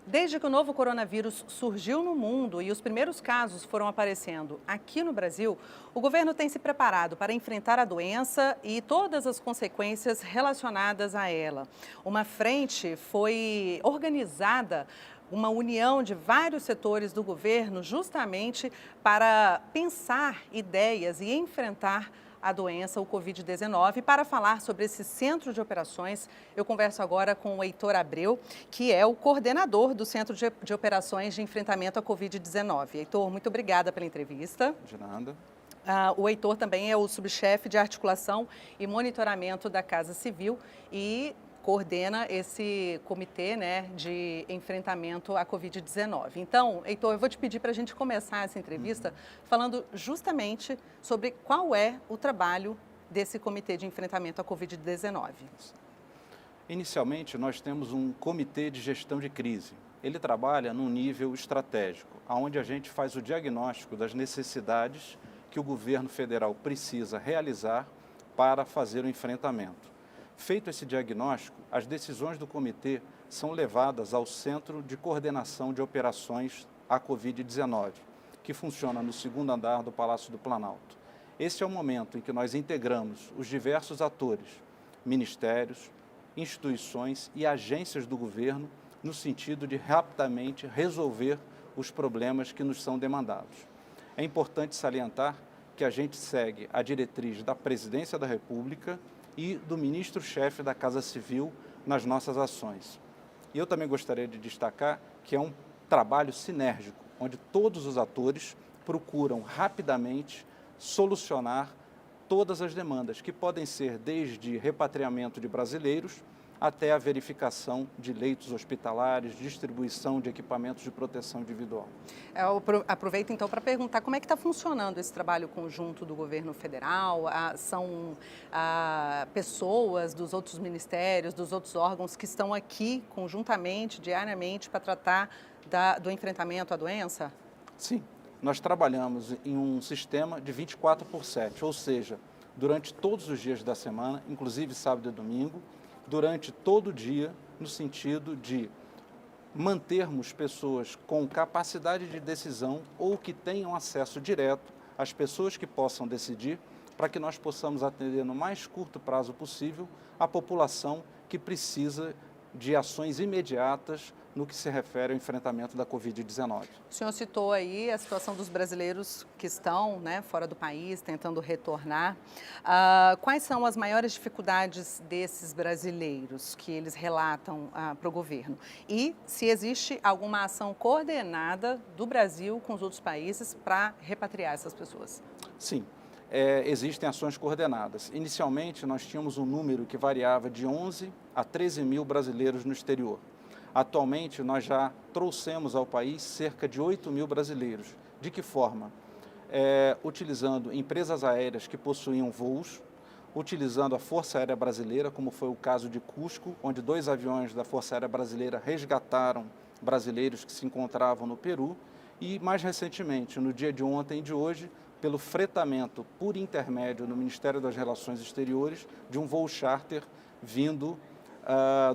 Desde que o novo coronavírus surgiu no mundo e os primeiros casos foram aparecendo aqui no Brasil, o governo tem se preparado para enfrentar a doença e todas as consequências relacionadas a ela. Uma frente foi organizada, uma união de vários setores do governo, justamente para pensar ideias e enfrentar a doença, o Covid-19. Para falar sobre esse centro de operações, eu converso agora com o Heitor Abreu, que é o coordenador do Centro de Operações de Enfrentamento à Covid-19. Heitor, muito obrigada pela entrevista. De nada. O Heitor também é o subchefe de articulação e monitoramento da Casa Civil e coordena esse comitê, né, de enfrentamento à Covid-19. Então, Heitor, eu vou te pedir para a gente começar essa entrevista falando justamente sobre qual é o trabalho desse comitê de enfrentamento à Covid-19. Inicialmente, nós temos um comitê de gestão de crise. Ele trabalha num nível estratégico, onde a gente faz o diagnóstico das necessidades que o governo federal precisa realizar para fazer o enfrentamento. Feito esse diagnóstico, as decisões do comitê são levadas ao Centro de Coordenação de Operações à Covid-19, que funciona no segundo andar do Palácio do Planalto. Esse é o momento em que nós integramos os diversos atores, ministérios, instituições e agências do governo, no sentido de rapidamente resolver os problemas que nos são demandados. É importante salientar que a gente segue a diretriz da Presidência da República e do ministro-chefe da Casa Civil nas nossas ações. E eu também gostaria de destacar que é um trabalho sinérgico, onde todos os atores procuram rapidamente solucionar todas as demandas, que podem ser desde repatriamento de brasileiros até a verificação de leitos hospitalares, distribuição de equipamentos de proteção individual. Eu aproveito então para perguntar como é que está funcionando esse trabalho conjunto do governo federal. São pessoas dos outros ministérios, dos outros órgãos que estão aqui conjuntamente, diariamente, para tratar do enfrentamento à doença? Sim, nós trabalhamos em um sistema de 24/7, ou seja, durante todos os dias da semana, inclusive sábado e domingo, durante todo o dia, no sentido de mantermos pessoas com capacidade de decisão ou que tenham acesso direto às pessoas que possam decidir, para que nós possamos atender no mais curto prazo possível a população que precisa de ações imediatas no que se refere ao enfrentamento da Covid-19. O senhor citou aí a situação dos brasileiros que estão, né, fora do país, tentando retornar. Quais são as maiores dificuldades desses brasileiros que eles relatam para o governo? E se existe alguma ação coordenada do Brasil com os outros países para repatriar essas pessoas? Sim. Existem ações coordenadas. Inicialmente, nós tínhamos um número que variava de 11 a 13 mil brasileiros no exterior. Atualmente, nós já trouxemos ao país cerca de 8 mil brasileiros. De que forma? Utilizando empresas aéreas que possuíam voos, utilizando a Força Aérea Brasileira, como foi o caso de Cusco, onde 2 aviões da Força Aérea Brasileira resgataram brasileiros que se encontravam no Peru, e mais recentemente, no dia de ontem e de hoje, pelo fretamento por intermédio no Ministério das Relações Exteriores de um voo charter vindo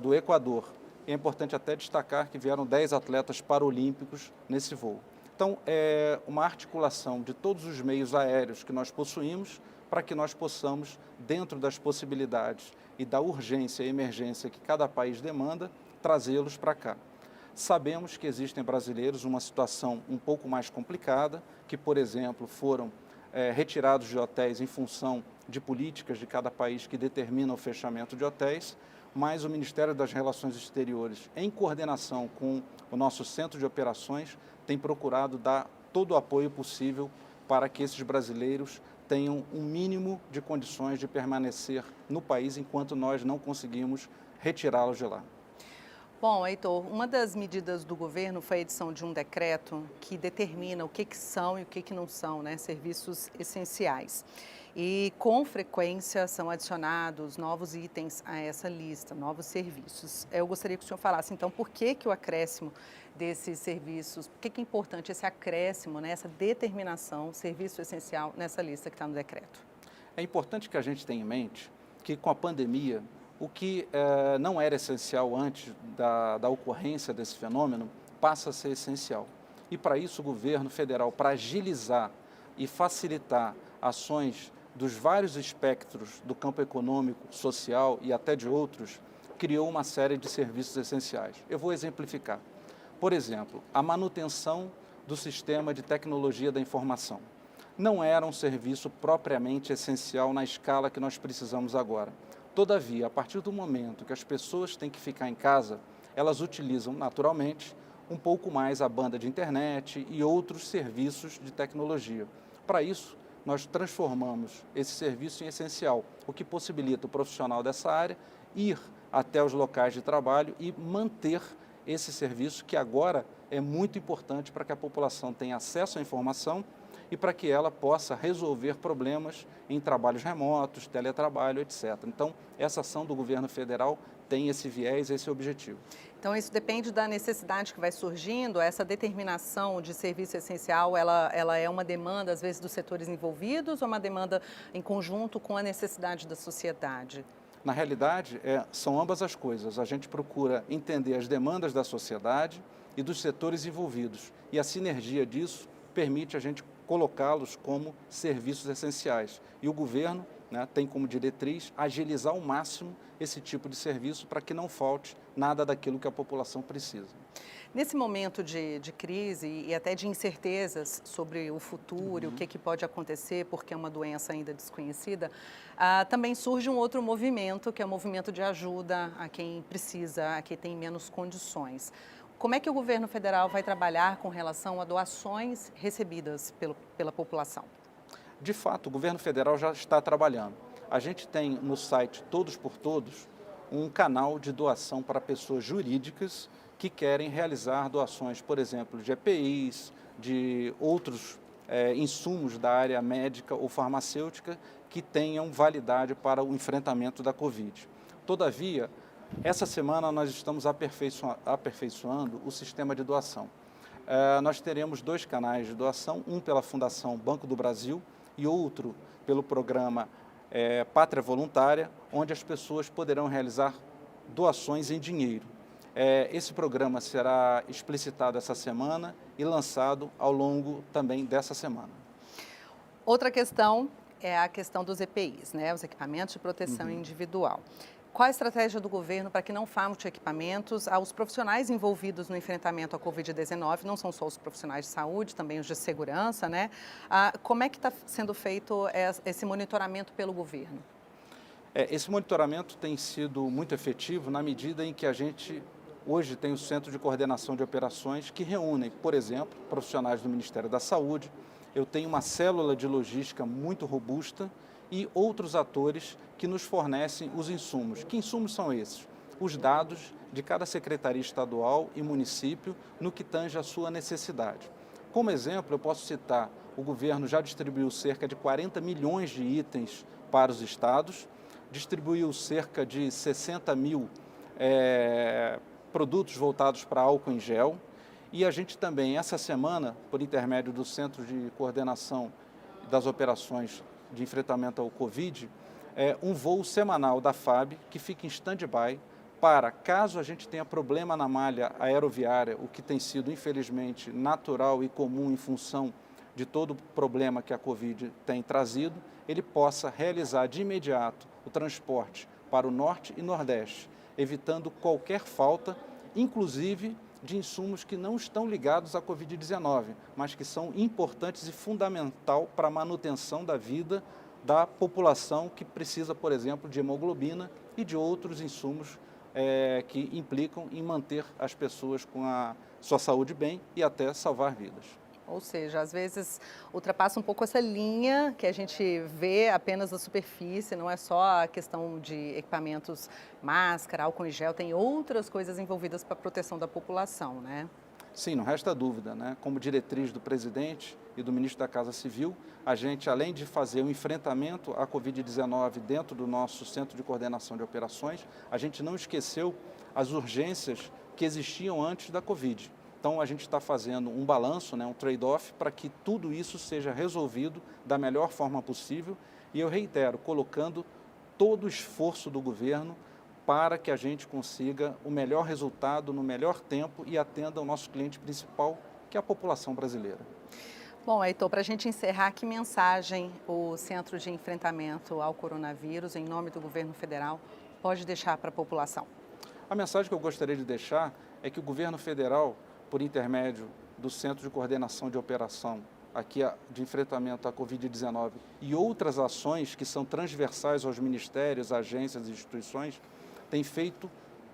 do Equador. É importante até destacar que vieram 10 atletas paralímpicos nesse voo. Então, é uma articulação de todos os meios aéreos que nós possuímos para que nós possamos, dentro das possibilidades e da urgência e emergência que cada país demanda, trazê-los para cá. Sabemos que existem brasileiros numa situação um pouco mais complicada, que, por exemplo, foram retirados de hotéis em função de políticas de cada país que determinam o fechamento de hotéis, mas o Ministério das Relações Exteriores, em coordenação com o nosso Centro de Operações, tem procurado dar todo o apoio possível para que esses brasileiros tenham um mínimo de condições de permanecer no país enquanto nós não conseguimos retirá-los de lá. Bom, Heitor, uma das medidas do governo foi a edição de um decreto que determina o que são e o que não são, né, serviços essenciais. E, com frequência, são adicionados novos itens a essa lista, novos serviços. Eu gostaria que o senhor falasse, então, por que o acréscimo desses serviços, por que é importante esse acréscimo, né, essa determinação, serviço essencial, nessa lista que está no decreto? É importante que a gente tenha em mente que, com a pandemia, O que não era essencial antes da ocorrência desse fenômeno passa a ser essencial. E para isso o governo federal, para agilizar e facilitar ações dos vários espectros do campo econômico, social e até de outros, criou uma série de serviços essenciais. Eu vou exemplificar. Por exemplo, a manutenção do sistema de tecnologia da informação. Não era um serviço propriamente essencial na escala que nós precisamos agora. Todavia, a partir do momento que as pessoas têm que ficar em casa, elas utilizam naturalmente um pouco mais a banda de internet e outros serviços de tecnologia. Para isso, nós transformamos esse serviço em essencial, o que possibilita o profissional dessa área ir até os locais de trabalho e manter esse serviço que agora é muito importante para que a população tenha acesso à informação e para que ela possa resolver problemas em trabalhos remotos, teletrabalho, etc. Então, essa ação do governo federal tem esse viés, esse objetivo. Então, isso depende da necessidade que vai surgindo, essa determinação de serviço essencial, ela é uma demanda, às vezes, dos setores envolvidos ou uma demanda em conjunto com a necessidade da sociedade? Na realidade, são ambas as coisas. A gente procura entender as demandas da sociedade e dos setores envolvidos. E a sinergia disso permite a gente colocá-los como serviços essenciais. E o governo, né, tem como diretriz agilizar ao máximo esse tipo de serviço para que não falte nada daquilo que a população precisa. Nesse momento de crise e até de incertezas sobre o futuro, o que pode acontecer, porque é uma doença ainda desconhecida, também surge um outro movimento, que é o movimento de ajuda a quem precisa, a quem tem menos condições. Como é que o governo federal vai trabalhar com relação a doações recebidas pela população? De fato, o governo federal já está trabalhando. A gente tem no site Todos por Todos um canal de doação para pessoas jurídicas que querem realizar doações, por exemplo, de EPIs, de outros insumos da área médica ou farmacêutica que tenham validade para o enfrentamento da Covid. Todavia, essa semana nós estamos aperfeiçoando o sistema de doação. Nós teremos 2 canais de doação, um pela Fundação Banco do Brasil e outro pelo programa Pátria Voluntária, onde as pessoas poderão realizar doações em dinheiro. Esse programa será explicitado essa semana e lançado ao longo também dessa semana. Outra questão é a questão dos EPIs, né? Os equipamentos de proteção individual. Qual a estratégia do governo para que não falte equipamentos aos profissionais envolvidos no enfrentamento à Covid-19? Não são só os profissionais de saúde, também os de segurança, né? Como é que está sendo feito esse monitoramento pelo governo? Esse monitoramento tem sido muito efetivo na medida em que a gente hoje tem o Centro de Coordenação de Operações que reúne, por exemplo, profissionais do Ministério da Saúde. Eu tenho uma célula de logística muito robusta e outros atores que nos fornecem os insumos. Que insumos são esses? Os dados de cada secretaria estadual e município no que tange a sua necessidade. Como exemplo, eu posso citar, o governo já distribuiu cerca de 40 milhões de itens para os estados, distribuiu cerca de 60 mil produtos voltados para álcool em gel, e a gente também, essa semana, por intermédio do Centro de Coordenação das Operações de Enfrentamento ao Covid, um voo semanal da FAB que fica em stand-by para, caso a gente tenha problema na malha aeroviária, o que tem sido, infelizmente, natural e comum em função de todo o problema que a Covid tem trazido, ele possa realizar de imediato o transporte para o Norte e Nordeste, evitando qualquer falta, inclusive de insumos que não estão ligados à Covid-19, mas que são importantes e fundamental para a manutenção da vida da população que precisa, por exemplo, de hemoglobina e de outros insumos que implicam em manter as pessoas com a sua saúde bem e até salvar vidas. Ou seja, às vezes ultrapassa um pouco essa linha que a gente vê apenas na superfície, não é só a questão de equipamentos, máscara, álcool em gel, tem outras coisas envolvidas para a proteção da população, né? Sim, não resta dúvida, né? Como diretriz do presidente e do ministro da Casa Civil, a gente, além de fazer o enfrentamento à Covid-19 dentro do nosso Centro de Coordenação de Operações, a gente não esqueceu as urgências que existiam antes da Covid. Então, a gente está fazendo um balanço, né, um trade-off, para que tudo isso seja resolvido da melhor forma possível. E eu reitero, colocando todo o esforço do governo para que a gente consiga o melhor resultado no melhor tempo e atenda o nosso cliente principal, que é a população brasileira. Bom, Heitor, para a gente encerrar, que mensagem o Centro de Enfrentamento ao Coronavírus, em nome do governo federal, pode deixar para a população? A mensagem que eu gostaria de deixar é que o governo federal, por intermédio do Centro de Coordenação de Operação aqui de enfrentamento à Covid-19 e outras ações que são transversais aos ministérios, agências e instituições, tem feito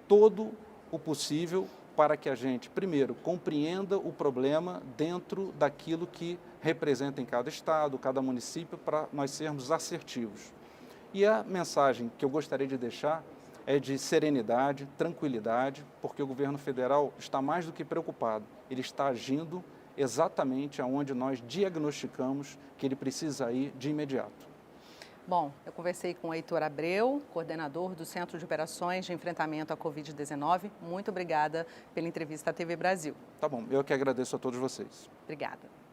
todo o possível para que a gente, primeiro, compreenda o problema dentro daquilo que representa em cada estado, cada município, para nós sermos assertivos. E a mensagem que eu gostaria de deixar é de serenidade, tranquilidade, porque o governo federal está mais do que preocupado. Ele está agindo exatamente aonde nós diagnosticamos que ele precisa ir de imediato. Bom, eu conversei com o Heitor Abreu, coordenador do Centro de Operações de Enfrentamento à Covid-19. Muito obrigada pela entrevista à TV Brasil. Tá bom, eu que agradeço a todos vocês. Obrigada.